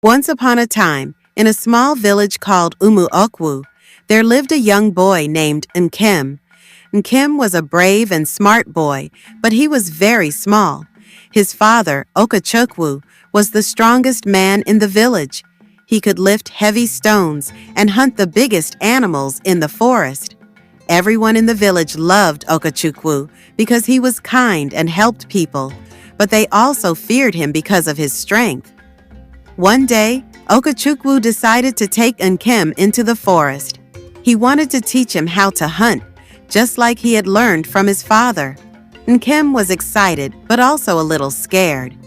Once upon a time, in a small village called Umuokwu, there lived a young boy named Nkem. Nkem was a brave and smart boy, but he was very small. His father, Okachukwu, was the strongest man in the village. He could lift heavy stones and hunt the biggest animals in the forest. Everyone in the village loved Okachukwu because he was kind and helped people, but they also feared him because of his strength. One day, Okachukwu decided to take Nkem into the forest. He wanted to teach him how to hunt, just like he had learned from his father. Nkem was excited, but also a little scared.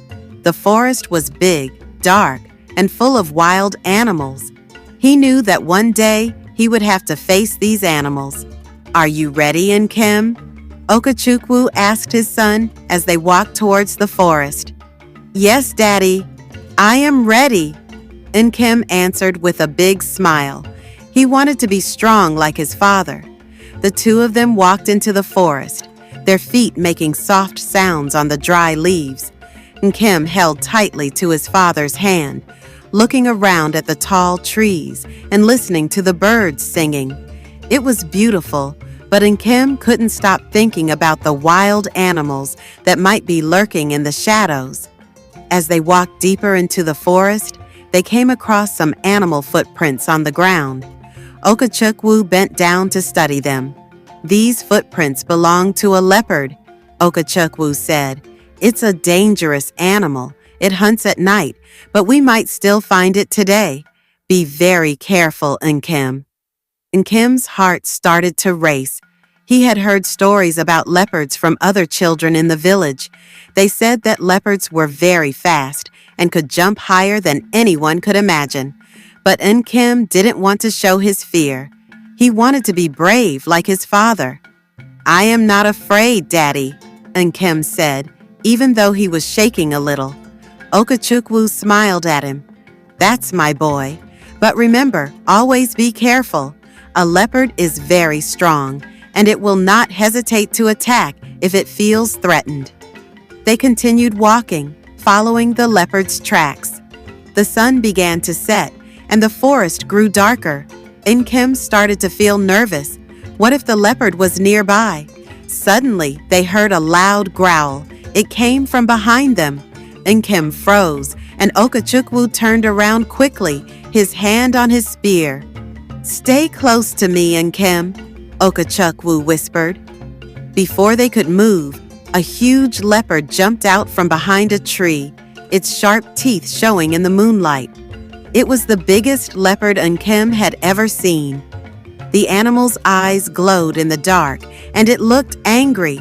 The forest was big, dark, and full of wild animals. He knew that one day he would have to face these animals. "Are you ready, Nkem?" Okachukwu asked his son as they walked towards the forest. "Yes, Daddy, I am ready," Nkem answered with a big smile. He wanted to be strong like his father. The two of them walked into the forest, their feet making soft sounds on the dry leaves. Nkem held tightly to his father's hand, looking around at the tall trees and listening to the birds singing. It was beautiful, but Nkem couldn't stop thinking about the wild animals that might be lurking in the shadows. As they walked deeper into the forest, they came across some animal footprints on the ground. Okachukwu bent down to study them. "These footprints belong to a leopard," Okachukwu said. "It's a dangerous animal. It hunts at night, but we might still find it today. Be very careful, Nkem." Nkem's heart started to race. He had heard stories about leopards from other children in the village. They said that leopards were very fast and could jump higher than anyone could imagine. But Nkem didn't want to show his fear. He wanted to be brave like his father. "I am not afraid, Daddy," Nkem said, even though he was shaking a little. Okachukwu smiled at him. "That's my boy. But remember, always be careful. A leopard is very strong, and it will not hesitate to attack if it feels threatened." They continued walking, following the leopard's tracks. The sun began to set, and the forest grew darker. Nkem started to feel nervous. What if the leopard was nearby? Suddenly, they heard a loud growl. It came from behind them. Nkem froze, and Okachukwu turned around quickly, his hand on his spear. "Stay close to me, Nkem," Okachukwu whispered. Before they could move, a huge leopard jumped out from behind a tree, its sharp teeth showing in the moonlight. It was the biggest leopard Nkem had ever seen. The animal's eyes glowed in the dark, and it looked angry.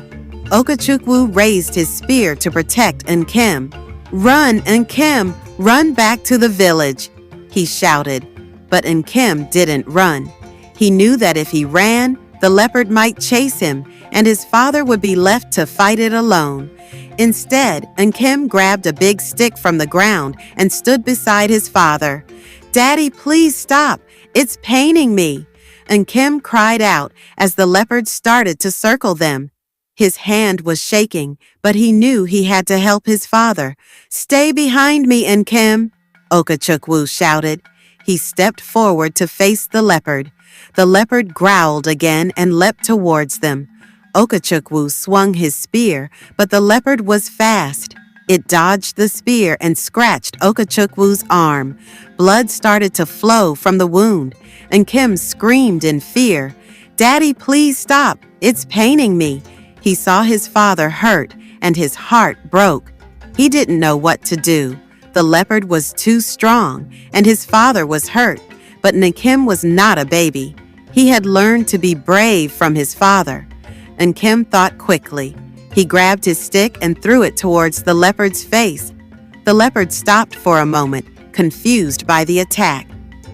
Okachukwu raised his spear to protect Nkem. "Run, Nkem! Run back to the village!" he shouted. But Nkem didn't run. He knew that if he ran, the leopard might chase him, and his father would be left to fight it alone. Instead, Nkem grabbed a big stick from the ground and stood beside his father. "Daddy, please stop. It's paining me." Nkem cried out as the leopard started to circle them. His hand was shaking, but he knew he had to help his father. "Stay behind me, Nkem," Okachukwu shouted. He stepped forward to face the leopard. The leopard growled again and leapt towards them. Okachukwu swung his spear, but the leopard was fast. It dodged the spear and scratched Okachukwu's arm. Blood started to flow from the wound, and Nkem screamed in fear. "Daddy, please stop. It's paining me." He saw his father hurt, and his heart broke. He didn't know what to do. The leopard was too strong, and his father was hurt, but Nkem was not a baby. He had learned to be brave from his father. Nkem thought quickly. He grabbed his stick and threw it towards the leopard's face. The leopard stopped for a moment, confused by the attack.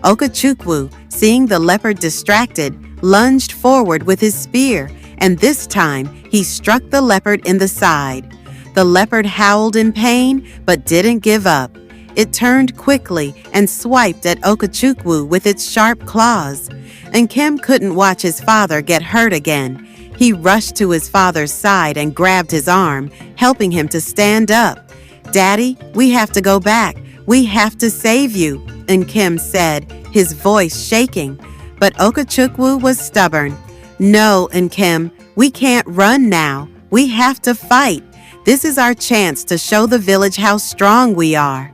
Okachukwu, seeing the leopard distracted, lunged forward with his spear, and this time he struck the leopard in the side. The leopard howled in pain, but didn't give up. It turned quickly and swiped at Okachukwu with its sharp claws. Nkem couldn't watch his father get hurt again. He rushed to his father's side and grabbed his arm, helping him to stand up. "Daddy, we have to go back. "We have to save you," Nkem said, his voice shaking. But Okachukwu was stubborn. "No, Nkem, we can't run now. We have to fight. This is our chance to show the village how strong we are."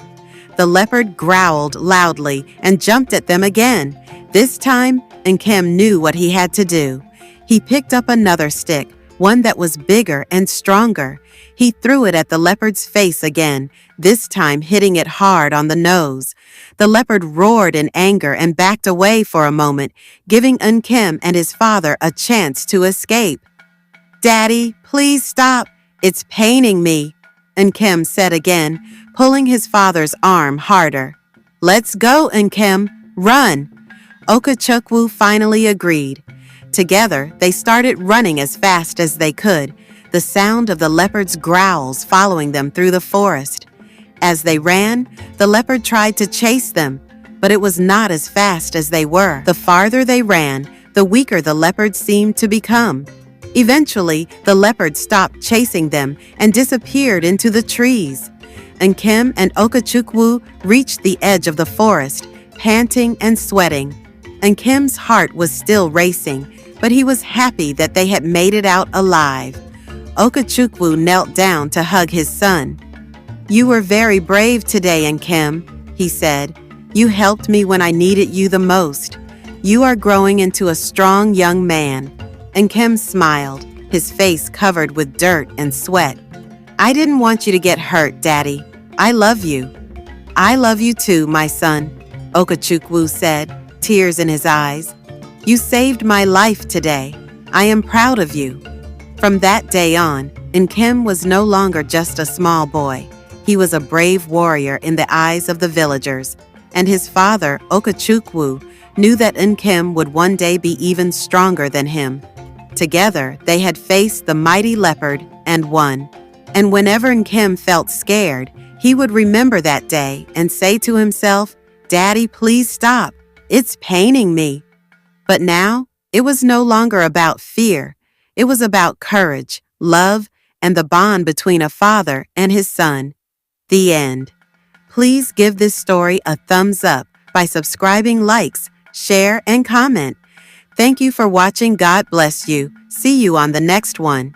The leopard growled loudly and jumped at them again. This time, Nkem knew what he had to do. He picked up another stick, one that was bigger and stronger. He threw it at the leopard's face again, this time hitting it hard on the nose. The leopard roared in anger and backed away for a moment, giving Nkem and his father a chance to escape. "Daddy, please stop. It's paining me," Nkem said again, pulling his father's arm harder. "Let's go, Nkem. Run." Okachukwu finally agreed. Together, they started running as fast as they could, the sound of the leopard's growls following them through the forest. As they ran, the leopard tried to chase them, but it was not as fast as they were. The farther they ran, the weaker the leopard seemed to become. Eventually, the leopard stopped chasing them and disappeared into the trees. Nkem and Okachukwu reached the edge of the forest, panting and sweating. Nkem's heart was still racing, but he was happy that they had made it out alive. Okachukwu knelt down to hug his son. "You were very brave today, Nkem," he said. "You helped me when I needed you the most. You are growing into a strong young man." Nkem smiled, his face covered with dirt and sweat. "I didn't want you to get hurt, Daddy. I love you." "I love you too, my son," Okachukwu said, tears in his eyes. "You saved my life today. I am proud of you." From that day on, Nkem was no longer just a small boy. He was a brave warrior in the eyes of the villagers, and his father, Okachukwu, knew that Nkem would one day be even stronger than him. Together, they had faced the mighty leopard and won. And whenever Nkem felt scared, he would remember that day and say to himself, "Daddy, please stop. It's paining me." But now, it was no longer about fear. It was about courage, love, and the bond between a father and his son. The end. Please give this story a thumbs up by subscribing, likes, share, and comment. Thank you for watching. God bless you. See you on the next one.